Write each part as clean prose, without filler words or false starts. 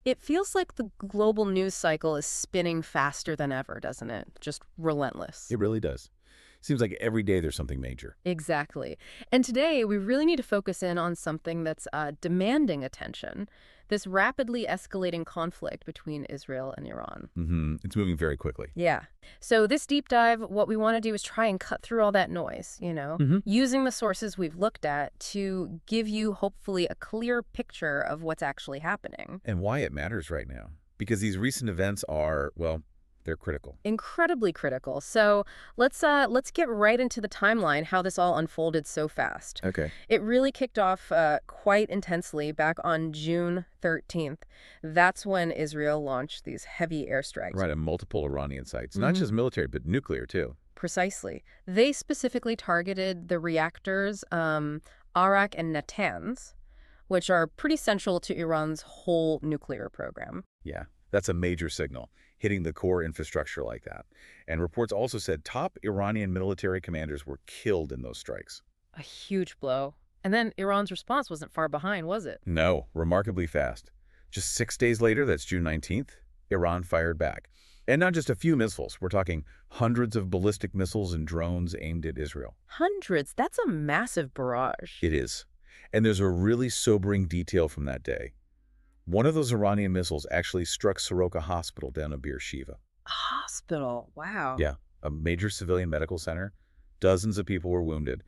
It feels like the global news cycle is spinning faster than ever, doesn't it? Just relentless. It really does. Seems like every day there's something major. Exactly. And today, we really need to focus in on something that's demanding attention, this rapidly escalating conflict between Israel and Iran. It's moving very quickly. Yeah. So this deep dive, what we want to do is try and cut through all that noise, using the sources we've looked at to give you, hopefully, a clear picture of what's actually happening. And why it matters right now. Because these recent events are, well, they're critical. Incredibly critical. So let's get right into the timeline, how this all unfolded so fast. Okay. It really kicked off quite intensely back on June 13th. That's when Israel launched these heavy airstrikes. Right, on multiple Iranian sites. Not just military, but nuclear, too. Precisely. They specifically targeted the reactors Arak and Natanz, which are pretty central to Iran's whole nuclear program. Yeah, that's a major signal, hitting the core infrastructure like that. And reports also said top Iranian military commanders were killed in those strikes. A huge blow. And then Iran's response wasn't far behind, was it? No, remarkably fast. Just 6 days later, that's June 19th, Iran fired back. And not just a few missiles. We're talking hundreds of ballistic missiles and drones aimed at Israel. Hundreds? That's a massive barrage. It is. And there's a really sobering detail from that day. One of those Iranian missiles actually struck Soroka Hospital down in Beersheba. Hospital? Wow. Yeah, a major civilian medical center. Dozens of people were wounded.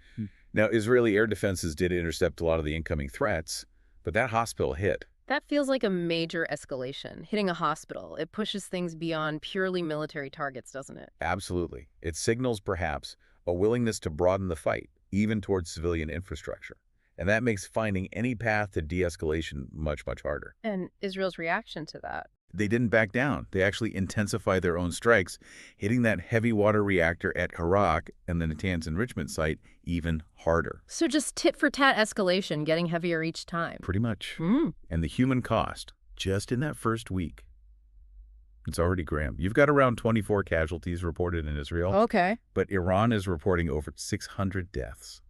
Now, Israeli air defenses did intercept a lot of the incoming threats, but that hospital hit. That feels like a major escalation, hitting a hospital. It pushes things beyond purely military targets, doesn't it? Absolutely. It signals, perhaps, a willingness to broaden the fight, even towards civilian infrastructure. And that makes finding any path to de-escalation much, much harder. And Israel's reaction to that? They didn't back down. They actually intensified their own strikes, hitting that heavy water reactor at Harak and the Natanz enrichment site even harder. So just tit-for-tat escalation, getting heavier each time. Pretty much. And the human cost, just in that first week, it's already grim. You've got around 24 casualties reported in Israel. Okay. But Iran is reporting over 600 deaths.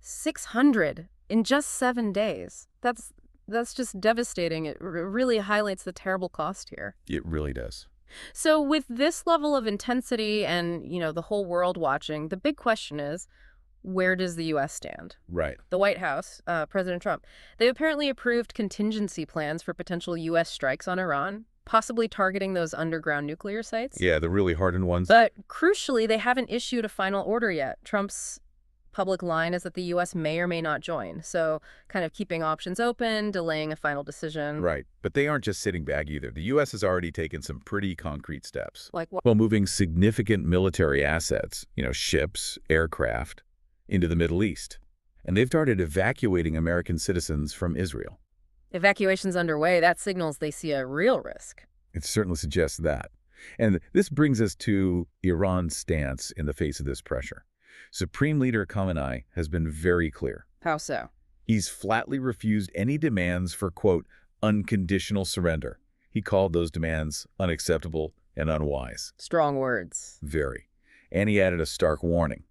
600 in just 7 days. That's just devastating. It really highlights the terrible cost here. It really does. So with this level of intensity and, the whole world watching, the big question is, where does the U.S. stand? Right. The White House, President Trump, they apparently approved contingency plans for potential U.S. strikes on Iran, possibly targeting those underground nuclear sites. Yeah, the really hardened ones. But crucially, they haven't issued a final order yet. Trump's public line is that the U.S. may or may not join, so kind of keeping options open, delaying a final decision. Right. But they aren't just sitting back either. The U.S. has already taken some pretty concrete steps. Like what? Well, moving significant military assets, ships, aircraft, into the Middle East. And they've started evacuating American citizens from Israel. Evacuation's underway. That signals they see a real risk. It certainly suggests that. And this brings us to Iran's stance in the face of this pressure. Supreme Leader Khamenei has been very clear. How so? He's flatly refused any demands for, quote, unconditional surrender. He called those demands unacceptable and unwise. Strong words. Very. And he added a stark warning.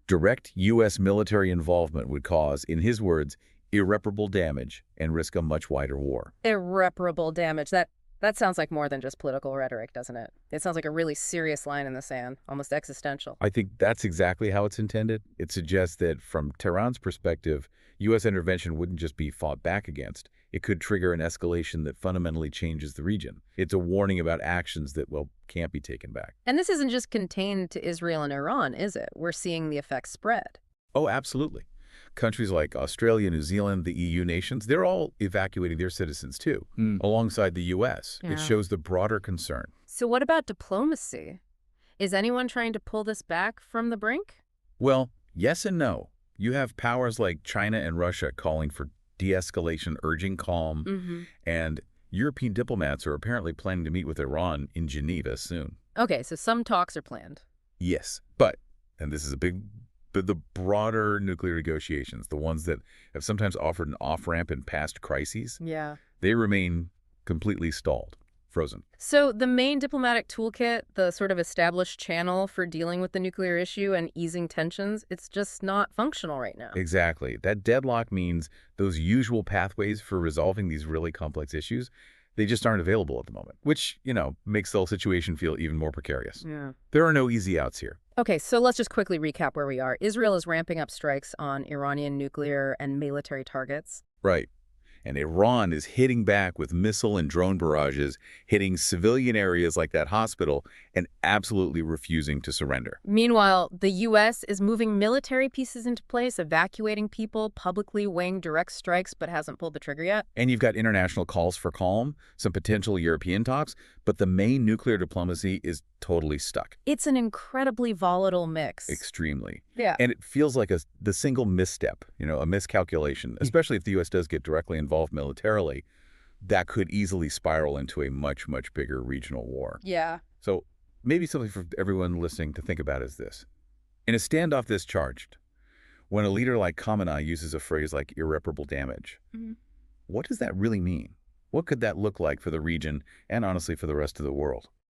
Direct U.S. military involvement would cause, in his words, irreparable damage and risk a much wider war. Irreparable damage. That sounds like more than just political rhetoric, doesn't it? It sounds like a really serious line in the sand, almost existential. I think that's exactly how it's intended. It suggests that from Tehran's perspective, U.S. intervention wouldn't just be fought back against. It could trigger an escalation that fundamentally changes the region. It's a warning about actions that, well, can't be taken back. And this isn't just contained to Israel and Iran, is it? We're seeing the effects spread. Oh, absolutely. Countries like Australia, New Zealand, the EU nations, they're all evacuating their citizens too, alongside the U.S. Yeah. It shows the broader concern. So what about diplomacy? Is anyone trying to pull this back from the brink? Well, yes and no. You have powers like China and Russia calling for de-escalation, urging calm, and European diplomats are apparently planning to meet with Iran in Geneva soon. Okay, so some talks are planned. Yes, but, and this is a big, but the broader nuclear negotiations, the ones that have sometimes offered an off-ramp in past crises, Yeah. they remain completely stalled, frozen. So the main diplomatic toolkit, the sort of established channel for dealing with the nuclear issue and easing tensions, it's just not functional right now. Exactly. That deadlock means those usual pathways for resolving these really complex issues, They just aren't available at the moment, which, makes the whole situation feel even more precarious. Yeah. There are no easy outs here. Okay, so let's just quickly recap where we are. Israel is ramping up strikes on Iranian nuclear and military targets. Right. And Iran is hitting back with missile and drone barrages, hitting civilian areas like that hospital, and absolutely refusing to surrender. Meanwhile, the U.S. is moving military pieces into place, evacuating people, publicly weighing direct strikes, but hasn't pulled the trigger yet. And you've got international calls for calm, some potential European talks, but the main nuclear diplomacy is totally stuck. It's an incredibly volatile mix. Extremely. Yeah. And it feels like the single misstep, a miscalculation, especially if the U.S. does get directly involved militarily, that could easily spiral into a much, much bigger regional war. Yeah. So maybe something for everyone listening to think about is this. In a standoff this charged, when a leader like Khamenei uses a phrase like irreparable damage, what does that really mean? What could that look like for the region and honestly for the rest of the world?